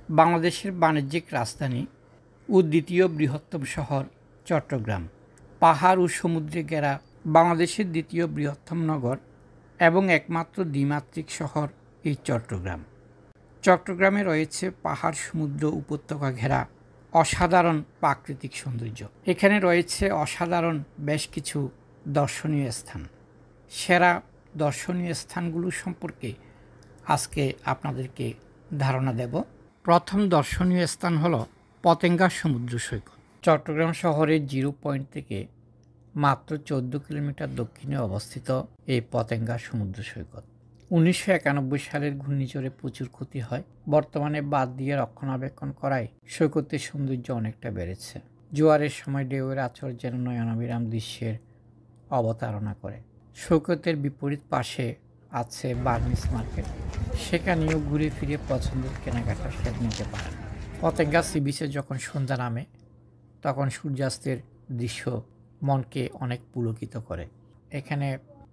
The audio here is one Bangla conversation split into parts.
বাংলাদেশের বাণিজ্যিক রাজধানী ও দ্বিতীয় বৃহত্তম শহর চট্টগ্রাম। পাহাড় ও সমুদ্রে ঘেরা বাংলাদেশের দ্বিতীয় বৃহত্তম নগর এবং একমাত্র দ্বিমাত্রিক শহর এই চট্টগ্রাম। চট্টগ্রামে রয়েছে পাহাড়, সমুদ্র, উপত্যকা ঘেরা অসাধারণ প্রাকৃতিক সৌন্দর্য। এখানে রয়েছে অসাধারণ বেশ কিছু দর্শনীয় স্থান। সেরা দর্শনীয় স্থানগুলো সম্পর্কে আজকে আপনাদেরকে ধারণা দেব। প্রথম দর্শনীয় স্থান হলো পতেঙ্গা সমুদ্র সৈকত। চট্টগ্রাম শহরের জিরো পয়েন্ট থেকে মাত্র 14 কিলোমিটার দক্ষিণে অবস্থিত এই পতেঙ্গা সমুদ্র সৈকত। 1991 সালের ঘূর্ণিঝড়ে প্রচুর ক্ষতি হয়। বর্তমানে বাঁধ দিয়ে রক্ষণাবেক্ষণ করায় সৈকতের সৌন্দর্য অনেকটা বেড়েছে। জোয়ারের সময় ঢেউয়ের আঁচড় যেন নয়নাভিরাম দৃশ্যের অবতারণা করে। সৈকতের বিপরীত পাশে আছে বার্মিজ মার্কেট, সেখানেও ঘুরে ফিরে পছন্দের কেনাকাটা সেরে নিতে পারেন। পতেঙ্গা সি বিচে যখন সন্ধ্যা নামে তখন সূর্যাস্তের দৃশ্য মনকে অনেক পুলকিত করে। এখানে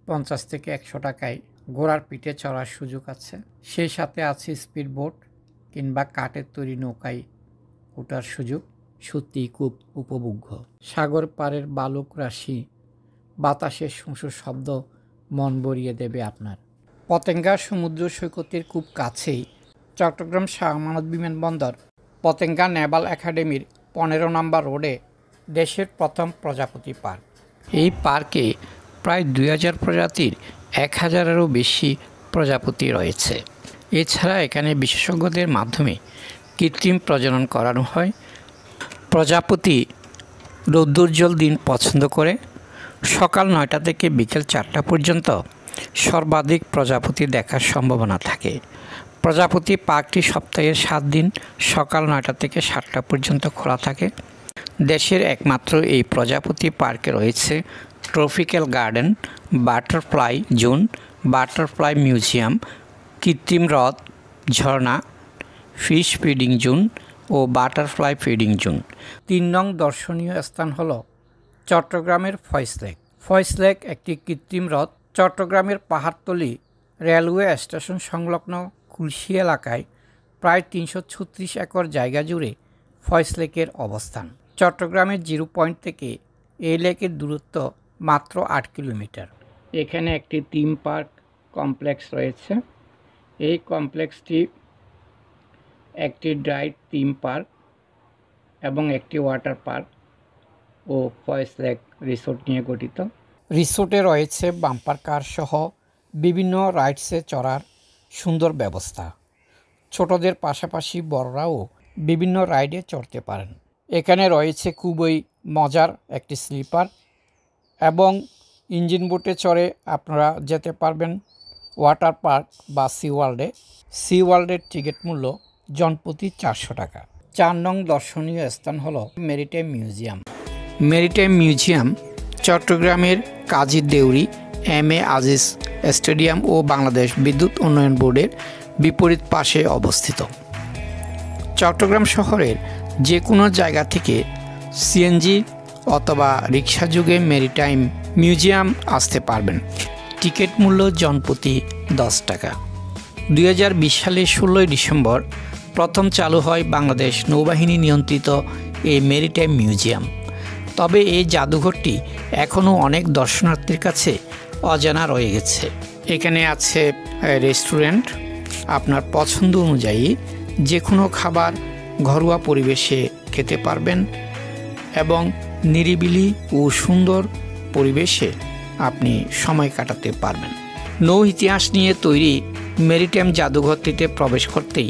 50 থেকে 100 টাকায় ঘোড়ার পিঠে চড়ার সুযোগ আছে। সেই সাথে আছে স্পিড বোট কিংবা কাঠের তৈরি নৌকায় ওঠার সুযোগ। সত্যিই খুব উপভোগ্য। সাগর পাড়ের বালুক রাশি, বাতাসের সুঁসুর শব্দ মন ভরিয়ে দেবে আপনার। পতেঙ্গা সমুদ্র সৈকতের খুব কাছেই চট্টগ্রাম শাহ আমানত বিমানবন্দর, পতেঙ্গা নেভাল একাডেমির 15 নম্বর রোডে দেশের প্রথম প্রজাপতি পার্ক। এই পার্কে প্রায় 2000 প্রজাতির 1000-এরও বেশি প্রজাপতি রয়েছে। এছাড়া এখানে বিশেষজ্ঞদের মাধ্যমে কৃত্রিম প্রজনন করানো হয়। প্রজাপতি রৌদ্রোজ্জ্বল দিন পছন্দ করে। সকাল 9টা থেকে বিকেল 4টা পর্যন্ত সর্বাধিক প্রজাপতি দেখার সম্ভাবনা থাকে। প্রজাপতি পার্কটি সপ্তাহের 7 দিন সকাল 9টা থেকে 7টা পর্যন্ত খোলা থাকে। দেশের একমাত্র এই প্রজাপতি পার্কে রয়েছে tropical garden, butterfly zone, butterfly museum, কৃত্রিম হ্রদ, ঝর্ণা, ফিশ ফিডিং জোন ও বাটারফ্লাই ফিডিং জোন। 3 নং দর্শনীয় স্থান হল চট্টগ্রামের ফয়েজ লেক। ফয়েজ লেক একটি কৃত্রিম হ্রদ। চট্টগ্রামের পাহাড়তলি রেলওয়ে স্টেশন সংলগ্ন কুলসি এলাকায় প্রায় 336 একর জায়গা জুড়ে ফয়েজ লেকের অবস্থান। চট্টগ্রামের জিরো পয়েন্ট থেকে এই লেকের দূরত্ব মাত্র 8 কিলোমিটার। এখানে একটি থিম পার্ক কমপ্লেক্স রয়েছে। এই কমপ্লেক্সটি একটি ড্রাইভ থিম পার্ক এবং একটি ওয়াটার পার্ক ও ফয়েজ লেক রিসোর্ট নিয়ে গঠিত। রিসোর্টে রয়েছে বাম্পার কার সহ বিভিন্ন রাইডসে চড়ার সুন্দর ব্যবস্থা। ছোটদের পাশাপাশি বড়রাও বিভিন্ন রাইডে চড়তে পারেন। এখানে রয়েছে খুবই মজার একটি স্লিপার এবং ইঞ্জিন বোটে চড়ে আপনারা যেতে পারবেন ওয়াটার পার্ক বা সি ওয়ার্ল্ডে। সি ওয়ার্ল্ডের টিকিট মূল্য জনপ্রতি 400 টাকা। 4 নং দর্শনীয় স্থান হলো মেরিটাইম মিউজিয়াম। মেরিটাইম মিউজিয়াম চট্টগ্রামের কাজী দেউরি এম.এ. আজিজ স্টেডিয়াম ও বাংলাদেশ বিদ্যুৎ উন্নয়ন বোর্ডের বিপরীত পাশে অবস্থিত। চট্টগ্রাম শহরের যে কোনো জায়গা থেকে সিএনজি অথবা রিক্সা যোগে মেরিটাইম মিউজিয়াম আসতে পারবেন। টিকিট মূল্য জনপ্রতি 10 টাকা। 2020 সালের 16 ডিসেম্বর প্রথম চালু হয় বাংলাদেশ নৌবাহিনী নিয়ন্ত্রিত এই মেরিটাইম মিউজিয়াম। তবে এই জাদুঘরটি এখনও অনেক দর্শনার্থীর কাছে অজানা রয়ে গেছে। এখানে আছে রেস্টুরেন্ট, আপনার পছন্দ অনুযায়ী যে কোনো খাবার ঘরোয়া পরিবেশে খেতে পারবেন এবং নিরিবিলি ও সুন্দর পরিবেশে আপনি সময় কাটাতে পারবেন। নৌ ইতিহাস নিয়ে তৈরি মেরিটাইম জাদুঘরটিতে প্রবেশ করতেই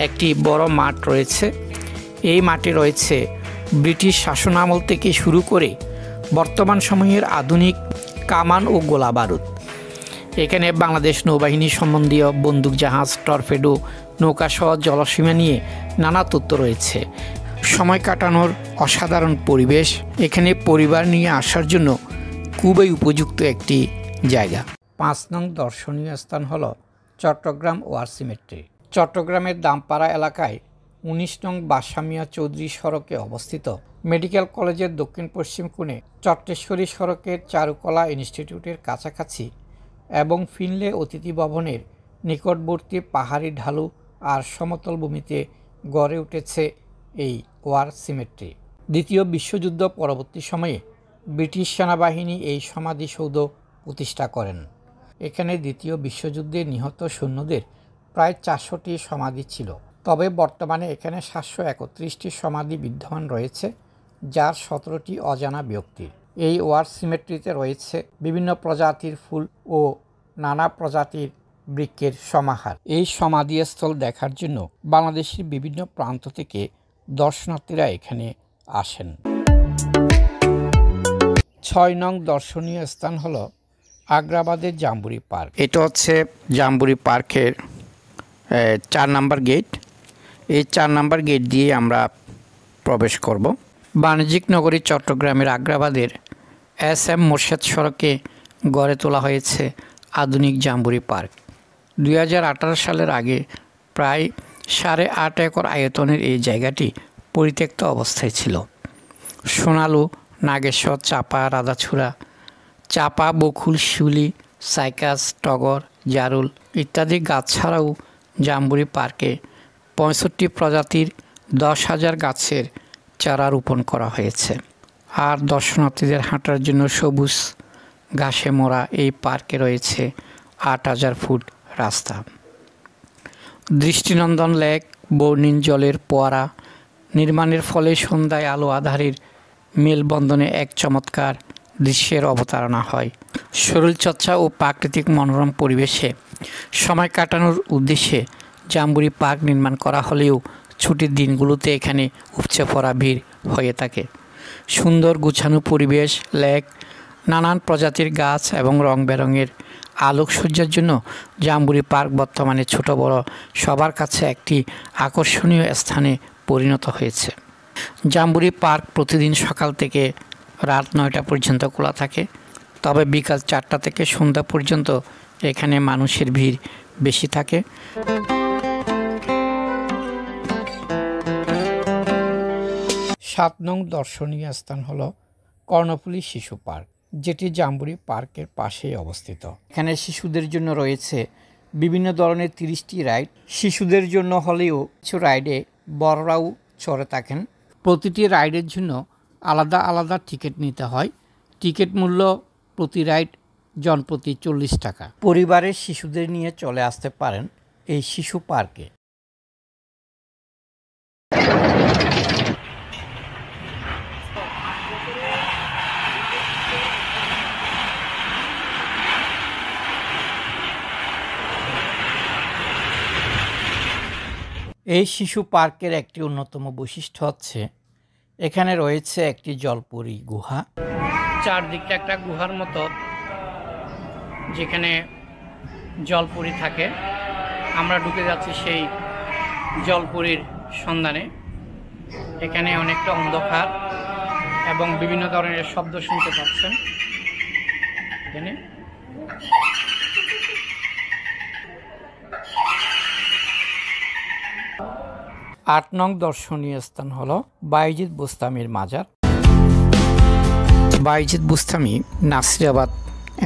একটি বড় মাঠ রয়েছে। এই মাঠে রয়েছে ব্রিটিশ শাসনামল থেকে শুরু করে বর্তমান সময়ের আধুনিক কামান ও গোলা বারুদ। এখানে বাংলাদেশ নৌবাহিনী সম্বন্ধীয় বন্দুক, জাহাজ, টর্পেডো, নৌকাসহ জলসীমা নিয়ে নানা তথ্য রয়েছে। সময় কাটানোর অসাধারণ পরিবেশ। এখানে পরিবার নিয়ে আসার জন্য খুবই উপযুক্ত একটি জায়গা। 5 নং দর্শনীয় স্থান হল চট্টগ্রাম ওয়ার সিমেট্রি। চট্টগ্রামের দামপাড়া এলাকায় 19 নং বাদশা মিয়া চৌধুরী সড়কে অবস্থিত মেডিকেল কলেজের দক্ষিণ পশ্চিম কোণে চট্টেশ্বরী সড়কের চারুকলা ইনস্টিটিউটের কাছাকাছি এবং ফিনলে অতিথি ভবনের নিকটবর্তী পাহাড়ি ঢালু আর সমতল ভূমিতে গড়ে উঠেছে এই ওয়ার সিমেট্রি। দ্বিতীয় বিশ্বযুদ্ধ পরবর্তী সময়ে ব্রিটিশ সেনাবাহিনী এই সমাধিসৌধ প্রতিষ্ঠা করেন। এখানে দ্বিতীয় বিশ্বযুদ্ধে নিহত সৈন্যদের প্রায় 400টি সমাধি ছিল। তবে বর্তমানে এখানে 731টি সমাধি বিদ্যমান রয়েছে, যার 17টি অজানা ব্যক্তির। এই ওয়ার সিমেট্রিতে রয়েছে বিভিন্ন প্রজাতির ফুল ও নানা প্রজাতির বৃক্ষের সমাহার। এই সমাধিস্থল দেখার জন্য বাংলাদেশের বিভিন্ন প্রান্ত থেকে দর্শনার্থীরা এখানে আসেন। 6 নং দর্শনীয় স্থান হলো আগ্রাবাদের জাম্বুরি পার্ক। এটা হচ্ছে জাম্বুরি পার্কের 4 নম্বর গেট। এই 4 নম্বর গেট দিয়ে আমরা প্রবেশ করব। বাণিজ্যিক নগরী চট্টগ্রামের আগ্রাবাদের SM মোরশেদ সড়কে গড়ে তোলা হয়েছে আধুনিক জাম্বুরি পার্ক। 2018 সালের আগে প্রায় 8.5 একর আয়তনের এই জায়গাটি পরিত্যক্ত অবস্থায় ছিল। সোনালু, নাগেশ্বর, চাপা, রাধাছুরা, চাপা, বকুল, শিউলি, সাইকাস, টগর, জারুল ইত্যাদি গাছ ছাড়াও জাম্বুরি পার্কে 65 প্রজাতির 10,000 গাছের চারা রোপণ করা হয়েছে। আর দর্শনার্থীদের হাঁটার জন্য সবুজ ঘাসে মোড়া এই পার্কে রয়েছে 8,000 ফুট রাস্তা। দৃষ্টিনন্দন লেক, বর্ণিল জলের ফোয়ারা নির্মাণের ফলে সন্ধ্যায় আলো আঁধারের মেলবন্ধনে এক চমৎকার দৃশ্যের অবতারণা হয়। শরীরচর্চা ও প্রাকৃতিক মনোরম পরিবেশে সময় কাটানোর উদ্দেশ্যে জাম্বুরি পার্ক নির্মাণ করা হলেও ছুটির দিনগুলোতে এখানে উপচে পড়া ভিড় হয়ে থাকে। সুন্দর গুছানো পরিবেশ, লেক, নানান প্রজাতির গাছ এবং রং বেরঙের আলোকসজ্জার জন্য জাম্বুরি পার্ক বর্তমানে ছোট বড় সবার কাছে একটি আকর্ষণীয় স্থানে পরিণত হয়েছে। জাম্বুরি পার্ক প্রতিদিন সকাল থেকে রাত 9টা পর্যন্ত খোলা থাকে, তবে বিকাল 4টা থেকে সন্ধ্যা পর্যন্ত এখানে মানুষের ভিড় বেশি থাকে। সাত নং দর্শনীয় স্থান হলো কর্ণফুলী শিশু পার্ক, যেটি জাম্বুরি পার্কের পাশেই অবস্থিত। এখানে শিশুদের জন্য রয়েছে বিভিন্ন ধরনের 30টি রাইড। শিশুদের জন্য হলেও কিছু রাইডে বড়রাও চড়ে থাকেন। প্রতিটি রাইডের জন্য আলাদা আলাদা টিকিট নিতে হয়। টিকিট মূল্য প্রতি রাইড জনপ্রতি 40 টাকা। পরিবারের শিশুদের নিয়ে চলে আসতে পারেন এই শিশু পার্কে। এই শিশু পার্কের একটি অন্যতম বৈশিষ্ট্য হচ্ছে এখানে রয়েছে একটি জলপরি গুহা। চারদিকটা একটা গুহার মতো, যেখানে জলপরি থাকে। আমরা ঢুকে যাচ্ছি সেই জলপরির সন্ধানে। এখানে অনেকটা অন্ধকার এবং বিভিন্ন ধরনের শব্দ শুনতে পাচ্ছেন। এখানে 8 নং দর্শনীয় স্থান হলো বাইজিদ বুস্তামির মাজার। বাইজিদ বুস্তামি নাসিরাবাদ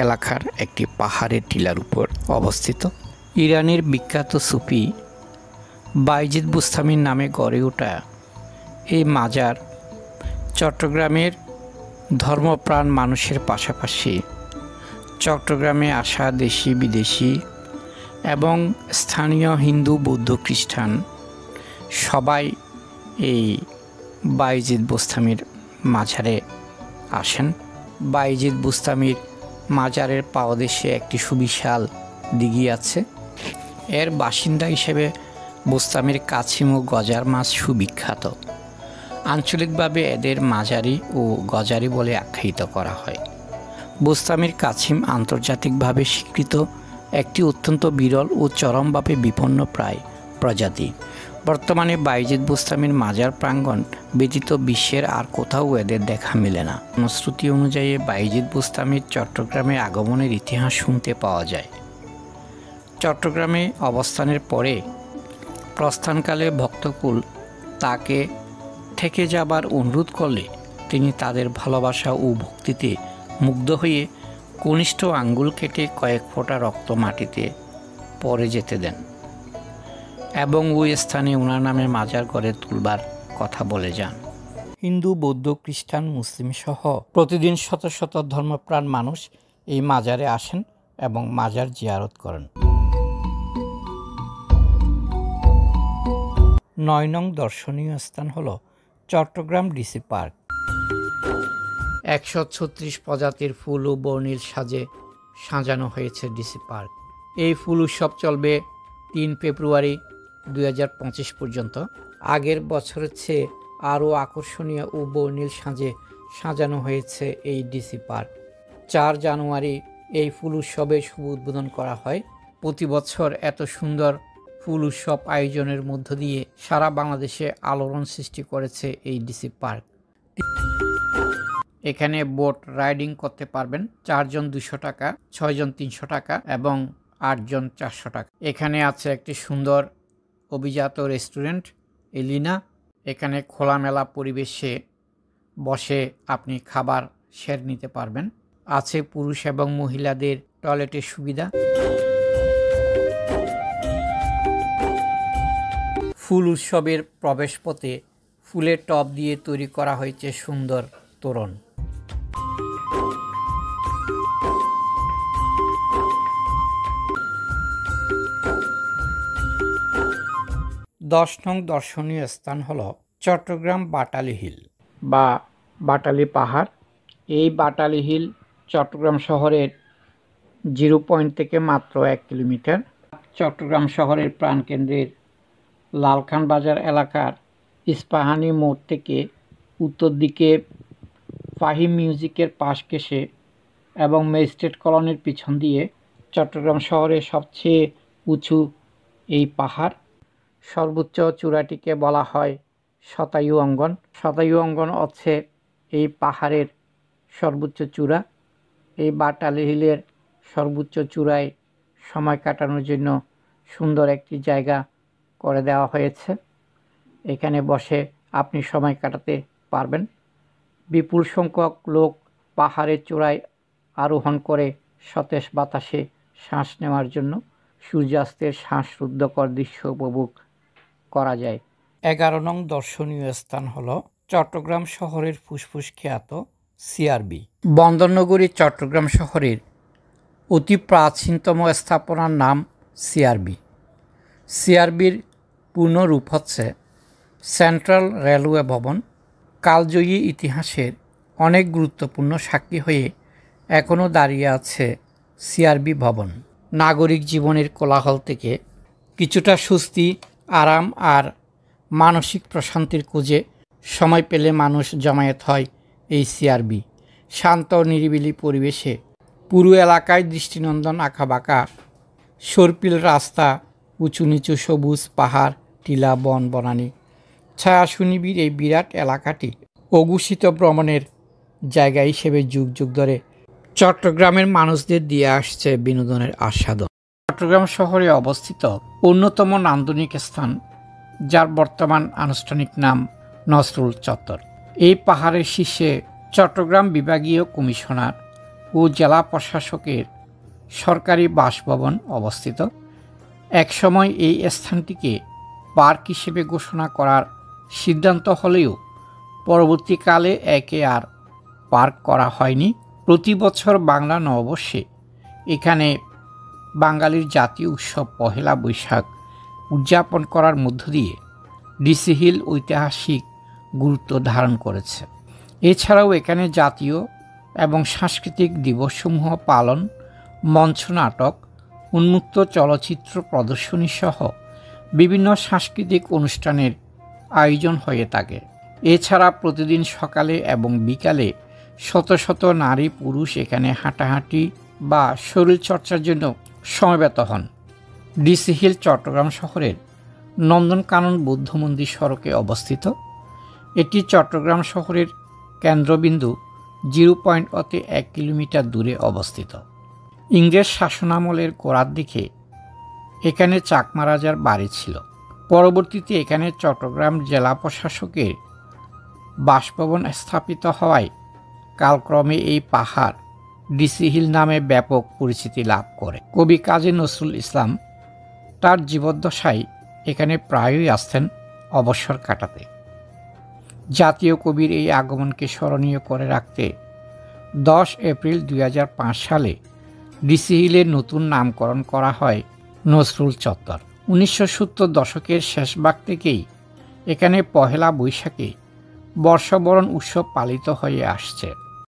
এলাকার একটি পাহাড়ের টিলার উপর অবস্থিত। ইরানের বিখ্যাত সুফি বাইজিদ বুস্তামির নামে গড়ে ওঠা এই মাজার চট্টগ্রামের ধর্মপ্রাণ মানুষের পাশাপাশি চট্টগ্রামে আসা দেশি বিদেশি এবং স্থানীয় হিন্দু, বৌদ্ধ, খ্রিস্টান সবাই এই বাইজিদ বুস্তামির মাজারে আসেন। বাইজিদ বুস্তামির মাজারের পাদদেশে একটি সুবিশাল দিঘি আছে। এর বাসিন্দা হিসেবে বুস্তামির কাছিম ও গজার মাছ সুবিখ্যাত। আঞ্চলিকভাবে এদের মাজারি ও গজারি বলে আখ্যায়িত করা হয়। বুস্তামির কাছিম আন্তর্জাতিকভাবে স্বীকৃত একটি অত্যন্ত বিরল ও চরমভাবে বিপন্ন প্রায় প্রজাতি। বর্তমানে বাইজিদ বুস্তামির মাজার প্রাঙ্গণ ব্যতীত বিশ্বের আর কোথাও এদের দেখা মেলে না। জনশ্রুতি অনুযায়ী বাইজিদ বুস্তামির চট্টগ্রামে আগমনের ইতিহাস শুনতে পাওয়া যায়। চট্টগ্রামে অবস্থানের পরে প্রস্থানকালে ভক্তকুল তাকে থেকে যাবার অনুরোধ করলে তিনি তাদের ভালোবাসা ও ভক্তিতে মুগ্ধ হয়ে কনিষ্ঠ আঙ্গুল কেটে কয়েক ফোঁটা রক্ত মাটিতে পড়ে যেতে দেন। এবং ওই স্থানে ওনার নামে মাজার গড়ে তুলবার কথা বলে যান। হিন্দু, বৌদ্ধ, খ্রিস্টান, মুসলিম সহ প্রতিদিন শত শত ধর্মপ্রাণ মানুষ এই মাজারে আসেন এবং মাজার জিয়ারত করেন। 9 নং দর্শনীয় স্থান হল চট্টগ্রাম ডিসি পার্ক। 136 প্রজাতির ফুল ও বর্ণিল সাজে সাজানো হয়েছে ডিসি পার্ক। এই ফুল উৎসব চলবে 3 ফেব্রুয়ারি 2025 পর্যন্ত। আগের বছরের চেয়ে আরও আকর্ষণীয় ও বর্ণিল সাজে সাজানো হয়েছে এই ডিসি পার্ক। 4 জানুয়ারি এই ফুল উৎসবের শুভ উদ্বোধন করা হয়। প্রতি বছর এত সুন্দর ফুল উৎসব আয়োজনের মধ্য দিয়ে সারা বাংলাদেশে আলোড়ন সৃষ্টি করেছে এই ডিসি পার্ক। এখানে বোট রাইডিং করতে পারবেন। 4 জন 200 টাকা, 6 জন 300 টাকা এবং 8 জন 400 টাকা। এখানে আছে একটি সুন্দর অভিজাত রেস্টুরেন্ট এলিনা। এখানে খোলামেলা পরিবেশে বসে আপনি খাবার সেরে নিতে পারবেন। আছে পুরুষ এবং মহিলাদের টয়লেটের সুবিধা। ফুল উৎসবের প্রবেশপথে ফুলের টব দিয়ে তৈরি করা হয়েছে সুন্দর তোরণ। 10 নং দর্শনীয় স্থান হল চট্টগ্রাম বাটালি হিল বা বাটালি পাহাড়। এই বাটালি হিল চট্টগ্রাম শহরের 0 পয়েন্ট থেকে মাত্র 1 কিলোমিটার। চট্টগ্রাম শহরের প্রাণকেন্দ্রের লালখান বাজার এলাকার ইস্পাহানি মোড় থেকে উত্তর দিকে ফাহিম মিউজিকের পাশ ঘেঁষে এবং ম্যাজিস্ট্রেট কলোনির পিছন দিয়ে চট্টগ্রাম শহরের সবচেয়ে উঁচু এই পাহাড়। সর্বোচ্চ চূড়াটিকে বলা হয় শতায়ু অঙ্গন। শতায়ু অঙ্গন হচ্ছে এই পাহাড়ের সর্বোচ্চ চূড়া। এই বাটালি হিলের সর্বোচ্চ চূড়ায় সময় কাটানোর জন্য সুন্দর একটি জায়গা করে দেওয়া হয়েছে। এখানে বসে আপনি সময় কাটাতে পারবেন। বিপুল সংখ্যক লোক পাহাড়ের চূড়ায় আরোহণ করে সতেজ বাতাসে শ্বাস নেওয়ার জন্য সূর্যাস্তের শ্বাসরুদ্ধকর দৃশ্য উপভোগ করা যায়। 11 নং দর্শনীয় স্থান হল চট্টগ্রাম শহরের ফুসফুস খ্যাত সিআরবি। বন্দরনগরী চট্টগ্রাম শহরের অতি প্রাচীনতম স্থাপনার নাম সিআরবি। সিআরবির পূর্ণ রূপ হচ্ছে সেন্ট্রাল রেলওয়ে ভবন। কালজয়ী ইতিহাসের অনেক গুরুত্বপূর্ণ সাক্ষী হয়ে এখনও দাঁড়িয়ে আছে সিআরবি ভবন। নাগরিক জীবনের কোলাহল থেকে কিছুটা স্বস্তি, আরাম আর মানসিক প্রশান্তির খোঁজে সময় পেলে মানুষ জমায়েত হয় এই সিআরবি। শান্ত নিরিবিলি পরিবেশে পুরো এলাকায় দৃষ্টিনন্দন আঁকাবাঁকা সর্পিল রাস্তা, উঁচু নিচু সবুজ পাহাড়, টিলা, বন বনানী ছায়া সুনিবিড় এই বিরাট এলাকাটি অঘোষিত ভ্রমণের জায়গা হিসেবে যুগ যুগ ধরে চট্টগ্রামের মানুষদের দিয়ে আসছে বিনোদনের আস্বাদন। চট্টগ্রাম শহরে অবস্থিত অন্যতম নান্দনিক স্থান, যার বর্তমান আনুষ্ঠানিক নাম নজরুল চত্বর। এই পাহাড়ের শীর্ষে চট্টগ্রাম বিভাগীয় কমিশনার ও জেলা প্রশাসকের সরকারি বাসভবন অবস্থিত। একসময় এই স্থানটিকে পার্ক হিসেবে ঘোষণা করার সিদ্ধান্ত হলেও পরবর্তীকালে একে আর পার্ক করা হয়নি। প্রতি বছর বাংলা নববর্ষে এখানে বাঙালির জাতীয় উৎসব পহেলা বৈশাখ উদযাপন করার মধ্য দিয়ে ডিসি হিল ঐতিহাসিক গুরুত্ব ধারণ করেছে। এছাড়াও এখানে জাতীয় এবং সাংস্কৃতিক দিবসসমূহ পালন, মঞ্চ নাটক, উন্মুক্ত চলচ্চিত্র প্রদর্শনী সহ বিভিন্ন সাংস্কৃতিক অনুষ্ঠানের আয়োজন হয়ে থাকে। এছাড়া প্রতিদিন সকালে এবং বিকালে শত শত নারী পুরুষ এখানে হাঁটাহাঁটি বা শরীরচর্চার জন্য সমবেত হন। ডিসি হিল চট্টগ্রাম শহরের নন্দনকানন বৌদ্ধ মন্দির সড়কে অবস্থিত। এটি চট্টগ্রাম শহরের কেন্দ্রবিন্দু 0 পয়েন্ট হতে 1 কিলোমিটার দূরে অবস্থিত। ইংরেজ শাসনামলের গোড়ার দিকে এখানে চাকমা রাজার বাড়ি ছিল। পরবর্তীতে এখানে চট্টগ্রাম জেলা প্রশাসকের বাসভবন স্থাপিত হওয়ায় কালক্রমে এই পাহাড় ডিসি হিল নামে ব্যাপক পরিচিতি লাভ করে। কবি কাজী নজরুল ইসলাম তার জীবদ্দশায় এখানে প্রায়ই আসতেন অবসর কাটাতে। জাতীয় কবির এই আগমনকে স্মরণীয় করে রাখতে 10 এপ্রিল 2005 সালে ডিসি হিলের নতুন নামকরণ করা হয় নজরুল চত্বর। 1970 দশকের শেষভাগ থেকেই এখানে পহেলা বৈশাখে বর্ষবরণ উৎসব পালিত হয়ে আসছে।